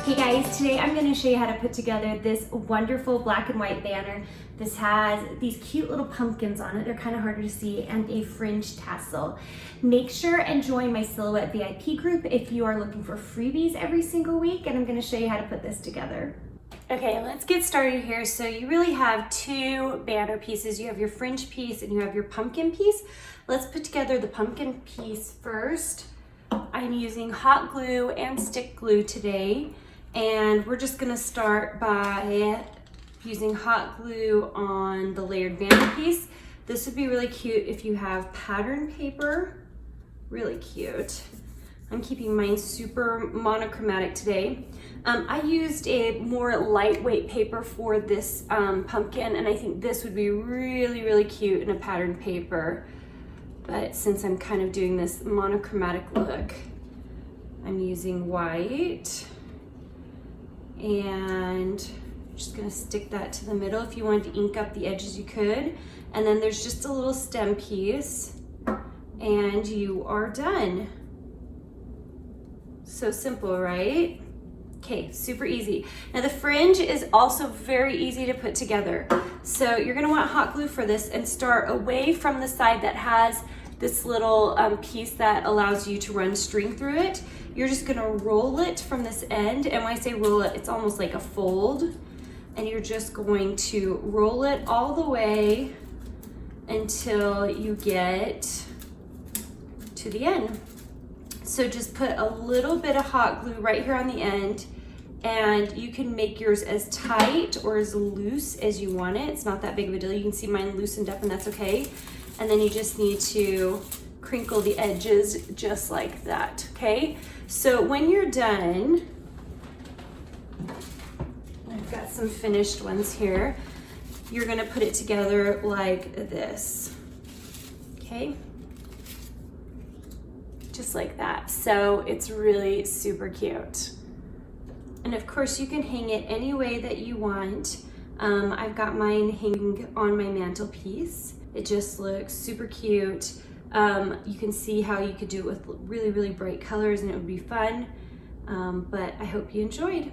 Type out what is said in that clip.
Hey guys, today I'm going to show you how to put together this wonderful black and white banner. This has these cute little pumpkins on it, they're kind of harder to see, and a fringe tassel. Make sure and join my Silhouette VIP group if you are looking for freebies every single week, and I'm going to show you how to put this together. Okay, let's get started here. So you really have two banner pieces. You have your fringe piece and you have your pumpkin piece. Let's put together the pumpkin piece first. I'm using hot glue and stick glue today. And we're just gonna start by using hot glue on the layered banner piece. This would be really cute if you have pattern paper, really cute. I'm keeping mine super monochromatic today. I used a more lightweight paper for this pumpkin, and I think this would be really, really cute in a pattern paper. But since I'm kind of doing this monochromatic look, I'm using white. And I'm just gonna stick that to the middle. If you wanted to ink up the edges, you could. And then there's just a little stem piece and you are done. So simple, right? Okay, super easy. Now the fringe is also very easy to put together. So you're gonna want hot glue for this and start away from the side that has this little piece that allows you to run string through it. You're just gonna roll it from this end, and when I say roll it, it's almost like a fold, and you're just going to roll it all the way until you get to the end. So just put a little bit of hot glue right here on the end, and you can make yours as tight or as loose as you want it. It's not that big of a deal. You can see mine loosened up, and that's okay. And then you just need to crinkle the edges just like that, okay? So when you're done, I've got some finished ones here, you're gonna put it together like this, okay? Just like that. So it's really super cute. And of course you can hang it any way that you want. I've got mine hanging on my mantelpiece. It just looks super cute. You can see how you could do it with really, really bright colors and it would be fun. But I hope you enjoyed.